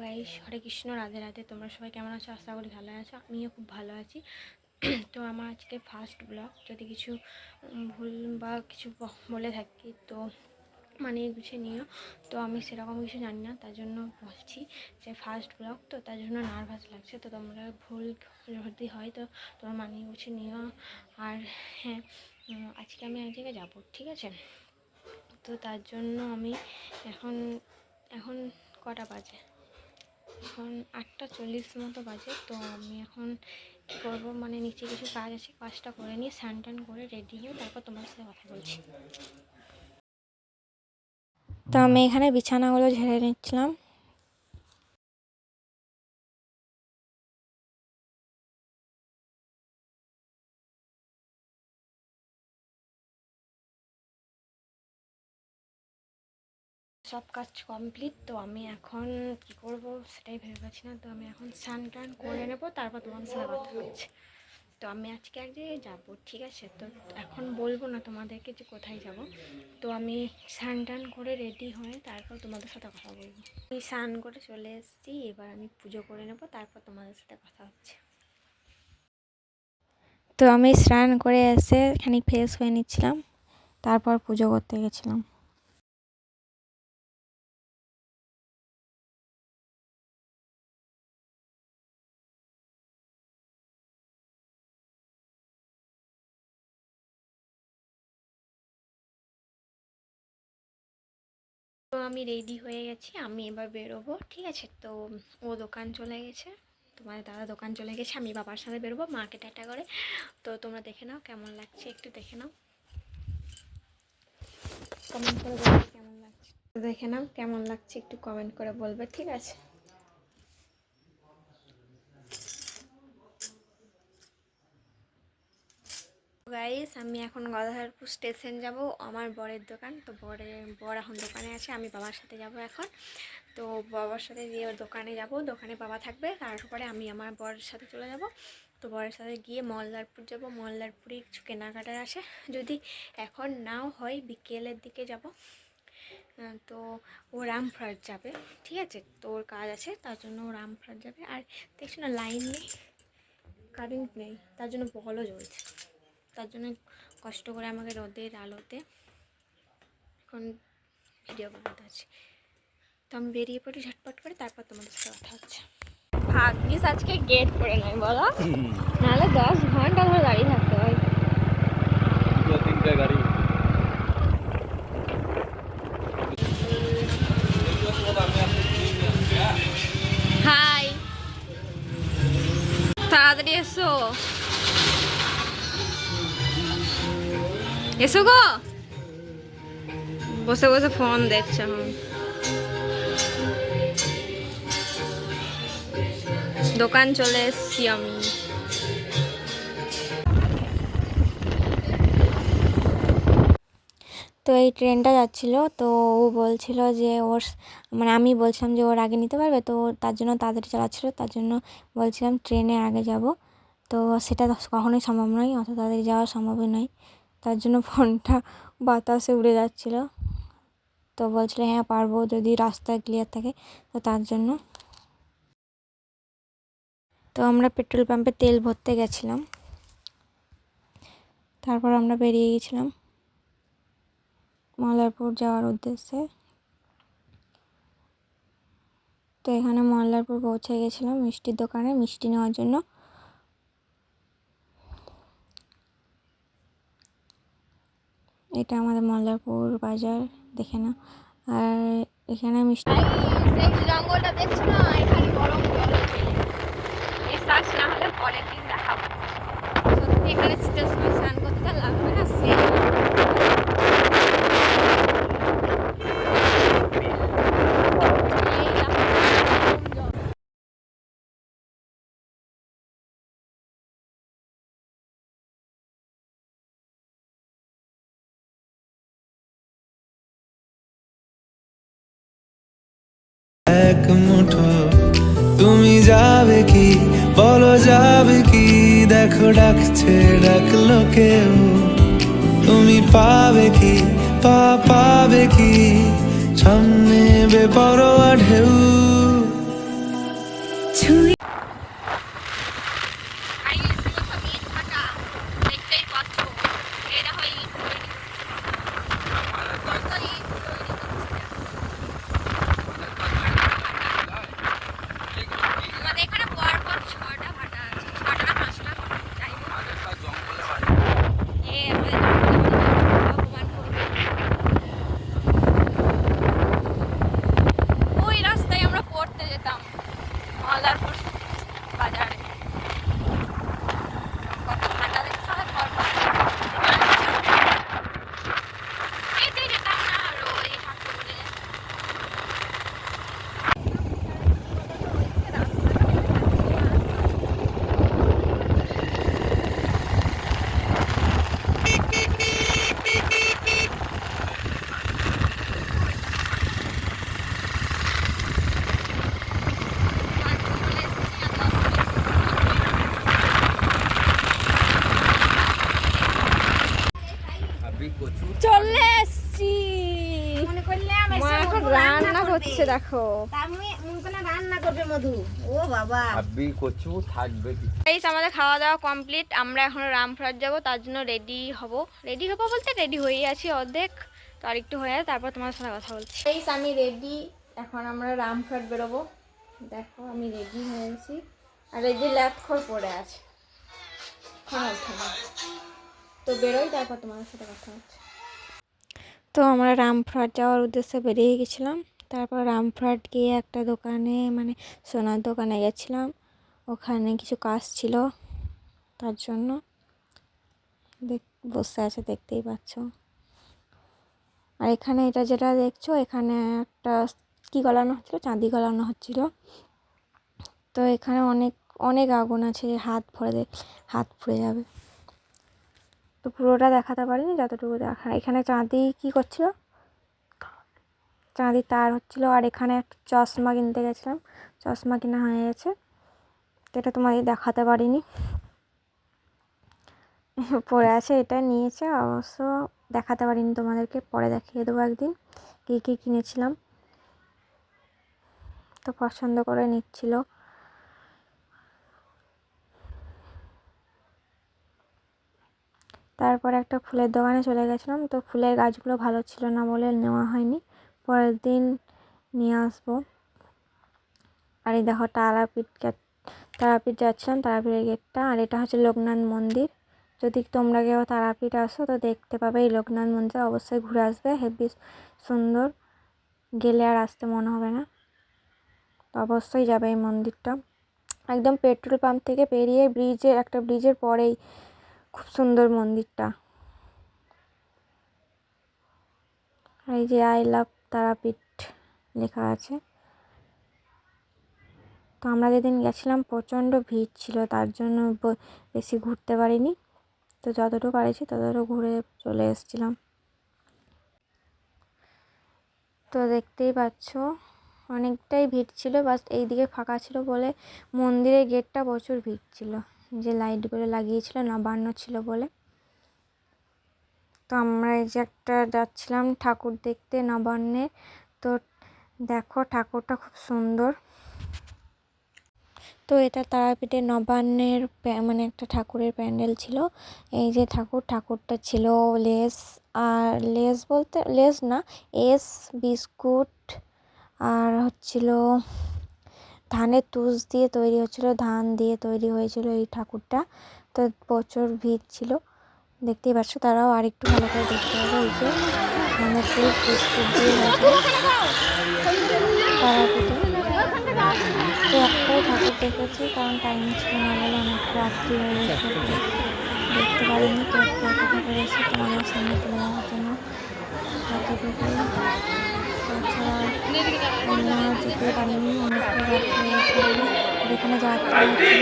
Guys, হরে কৃষ্ণ, রাধে রাধে। তোমরা সবাই কেমন আছো? আশা করি ভালো আছো। আমিও খুব ভালো আছি। তো আমার আজকে ফার্স্ট ব্লগ। যদি কিছু ভুল বা কিছু বলে থাকি তো মানে গুছিয়ে নিও। তো আমি সেরকম কিছু জানি না, তার জন্য বলছি যে ফার্স্ট ব্লগ তো তার জন্য নার্ভাস লাগছে। তো তোমরা ভুল যদি হয় তো তোমরা মানিয়ে গুছিয়ে নিও। আর হ্যাঁ, আজকে আমি এক জায়গায় যাবো, ঠিক আছে? তো তার জন্য আমি এখন এখন কটা বাজে? এখন 8:40 মতো বাজে। তো আমি এখন কী করবো, মানে নিচে কিছু কাজ আছে, কাজটা করে নিয়ে স্নান টান করে রেডি হয়ে তারপর তোমার সাথে কথা বলছি। তো আমি এখানে বিছানাগুলো ঝেড়ে নিচ্ছিলাম। সব কাজ কমপ্লিট। তো আমি এখন কি করব সেটাই ভেবে পাচ্ছি না। তো আমি এখন স্নান টান করে নেবো, তারপর তোমাদের সাথে কথা হচ্ছে। তো আমি আজকে এক জায়গায় যাবো, ঠিক আছে? তো এখন বলবো না তোমাদেরকে যে কোথায় যাব। তো আমি স্নান টান করে রেডি হয়ে তারপর তোমাদের সাথে কথা বলবো। আমি স্নান করে চলে এসেছি, এবার আমি পুজো করে নেবো, তারপর তোমাদের সাথে কথা হচ্ছে। তো আমি স্নান করে এসে খানিক ফ্রেশ হয়ে নিচ্ছিলাম, তারপর পুজো করতে গেছিলাম। তো আমি রেডি হয়ে গেছি, আমি এবার বেরোবো, ঠিক আছে? তো ও দোকান চলে গেছে, তোমার দাদা দোকান চলে গেছে, আমি বাবার সাথে বেরোবো মাকে টাটা করে। তো তোমরা দেখে নাও কেমন লাগছে, একটু দেখে নাও, কমেন্ট করে বলবে কেমন লাগছে। দেখে নাও কেমন লাগছে, একটু কমেন্ট করে বলবে, ঠিক আছে? গাইস, আমি এখন গদাধরপুর স্টেশন যাব, আমার বরের দোকান। তো বর এখন দোকানে আছে, আমি বাবার সাথে যাব এখন। তো বাবার সাথে গিয়ে ওর দোকানে যাব, দোকানে বাবা থাকবে, তারপরে আমি আমার বরের সাথে চলে যাব। তো বরের সাথে গিয়ে মল্লারপুর যাব, মল্লারপুরে কিছু কেনাকাটার আছে, যদি এখন নাও হয় বিকেলের দিকে যাব। তো ও রামপুরহাট যাবে, ঠিক আছে? তো ওর কাজ আছে, তার জন্য ও রামপুরহাট যাবে। আর দেখছো না, লাইন নেই, কারেন্ট নেই, তার জন্য বলও জ্বলছে। তার জন্য কষ্ট করে আমাকে রোদের আলোতে এখন ভিডিও বানাতে আছে। তো আমি বেরিয়ে পড়ি ঝটপট করে, তারপর তোমাদের সাথে কথা হচ্ছে। ভাগ্যিস আজকে গেট করে নয় বলো, নাহলে 10 ঘন্টা ধরে দাঁড়িয়ে থাকতে হয়। গাড়ি হাই, তাড়াতাড়ি এসো, এসো গো। বসে বসে ফোন দেখছে এখন। দোকান চলে এসছি আমি। তো এই ট্রেনটা যাচ্ছিল, তো ও বলছিল যে ওর মানে আমি বলছিলাম যে ওর আগে নিতে পারবে, তো তার জন্য তাড়াতাড়ি চালাচ্ছিল, তার জন্য বলছিলাম ট্রেনে আগে যাব। তো সেটা কখনোই সম্ভব নয়, অত তাড়াতাড়ি যাওয়া সম্ভবই নয়। তার জন্য ফোনটা বাতাসে উড়ে যাচ্ছিল। তো বলছিল হ্যাঁ পারবো যদি রাস্তা ক্লিয়ার থাকে, তো তার জন্য। তো আমরা পেট্রোল পাম্পে তেল ভরতে গেছিলাম, তারপর আমরা বেরিয়ে গেছিলাম মল্লারপুর যাওয়ার উদ্দেশ্যে। তো এখানে মল্লারপুর পৌঁছে গেছিলাম মিষ্টির দোকানে মিষ্টি নেওয়ার জন্য। এটা আমাদের মল্লারপুর বাজার, দেখে না। আর এখানে মিষ্টি জঙ্গলটা দেখছো না, এখানে গরম জল না হলে পরের দিন দেখাবো। সত্যি এখানে শীতের সময় স্নান করতে লাগবে না, এক মুঠো তুমি যাবে কি বলো, যাবে কি? দেখো ডাকছে, ডাকলো কেউ, তুমি পাবে কি পাবে কি? সামনে বেপরোয়া ঢেউ, করছে দেখো। আমি মুনকনা রান্না করবে মধু। ও বাবা আব্বি কচু থাকবে কি? গাইস আমাদের খাওয়া দাওয়া কমপ্লিট, আমরা এখন রামপুরহাট যাব, তার জন্য রেডি হব বলতে রেডি হয়ে আছি অর্ধেক, তো আর একটু হয়ে তারপর তোমার সাথে কথা বলছি। গাইস আমি রেডি, এখন আমরা রামপুরহাট বেরোবো। দেখো আমি রেডি হয়ে গেছি, আর এই যে ল্যাপখোর পরে আছে, তো বেরোই তারপর তোমার সাথে কথা হচ্ছে। তো আমরা রামপুরহাট যাওয়ার উদ্দেশ্যে বেরিয়ে গেছিলাম, তারপর রামপুরহাট গিয়ে একটা দোকানে মানে সোনার দোকানে গেছিলাম, ওখানে কিছু কাজ ছিল তার জন্য বসে আছে দেখতেই পাচ্ছ। আর এখানে এটা যেটা দেখছো, এখানে একটা কি গলানো হচ্ছিল, চাঁদি গলানো হচ্ছিল। তো এখানে অনেক অনেক আগুন আছে, হাত পুড়ে যাবে। তো পুরোটা দেখাতে পারিনি, যতটুকু দেখা। এখানে চাঁদি কি করছিল, চাঁদি তার হচ্ছিল। আর এখানে একটা চশমা কিনতে গেছিলাম, চশমা কিনা হয়ে গেছে, তো এটা তোমাদের দেখাতে পারিনি, পরে আছে, এটা নিয়েছে অবশ্য দেখাতে পারিনি তোমাদেরকে, পরে দেখিয়ে দেবো একদিন কী কী কিনেছিলাম। তো পছন্দ করে নিচ্ছিল। তারপর একটা ফুলের দোকানে চলে গেছিলাম, তো ফুলের গাছগুলো ভালো ছিল না বলে নেওয়া হয়নি, পরের দিন নিয়ে আসবো। আর এই দেখো তারাপীঠ যাচ্ছিলাম, তারাপীঠের গেটটা। আর এটা হচ্ছে লোকনাথ মন্দির, যদি তোমরা কেউ তারাপীঠ আসো তো দেখতে পাবে এই লোকনাথ মন্দির, অবশ্যই ঘুরে আসবে, হেবি সুন্দর, গেলে আর আসতে মনে হবে না, তো অবশ্যই যাবে এই মন্দিরটা। একদম পেট্রোল পাম্প থেকে পেরিয়ে একটা ব্রিজের পরেই খুব সুন্দর মন্দিরটা। এই যে আই লাভ তারাপীঠ লেখা আছে। তো আমরা যেদিন গেছিলাম প্রচণ্ড ভিড় ছিল, তার জন্য বেশি ঘুরতে পারিনি, তো যতটুকু পারেছি ততটুকু ঘুরে চলে এসেছিলাম। তো দেখতেই পাচ্ছ অনেকটাই ভিড় ছিল, বাস এইদিকে ফাঁকা ছিল বলে মন্দিরের গেটটা প্রচুর ভিড় ছিল, যে লাইটগুলো লাগিয়েছিল নবান্ন ছিল বলে। তো আমরা এই যে একটা যাচ্ছিলাম ঠাকুর দেখতে নবান্নে, তো দেখো ঠাকুরটা খুব সুন্দর। তো এটা তারাপীঠের নবান্নের মানে একটা ঠাকুরের প্যান্ডেল ছিল। এই যে ঠাকুরটা ছিল লেস, আর লেস না, এস বিস্কুট, আর হচ্ছিল ধানের তুষ দিয়ে তৈরি হচ্ছিল, ধান দিয়ে তৈরি হয়েছিল এই ঠাকুরটা। তো প্রচুর ভিড় ছিল, দেখতেই পাচ্ছ। তারাও আরেকটু ভালো করে দেখতে হবে, এই যে ধানের তুষ বিস্কুট দিয়ে হয়েছিল তারাপীঠে। তো একটাই ঠাকুর দেখেছি, কারণ টাইম ছিল না বলে, অনেক রাত্রি হয়ে গেছে, দেখতে পারিনি। তো একটা কথা করেছি তোমাদের সামনে তুলে দেওয়ার জন্য, এতটুকুই। তাছাড়া অন্য যেতে পারিনি, অনেকটা রাত্রি হয়ে গেছে বলে। যেখানে যাত্রা হচ্ছিল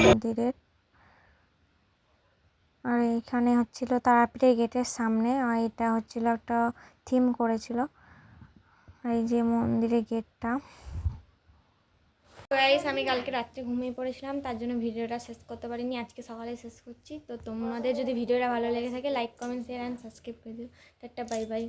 মন্দিরের। আর এখানে হচ্ছিল তারাপীঠের গেটের সামনে, আর এটা হচ্ছিল একটা থিম করেছিল, এই যে মন্দিরের গেটটা। গাইস আমি কালকে রাত্রে ঘুমিয়ে পড়েছিলাম, তার জন্য ভিডিওটা শেষ করতে পারিনি, আজকে সকালে শেষ করছি। তো তোমাদের যদি ভিডিওটা ভালো লেগে থাকে like comment share and subscribe করে দিও। Tata bye bye.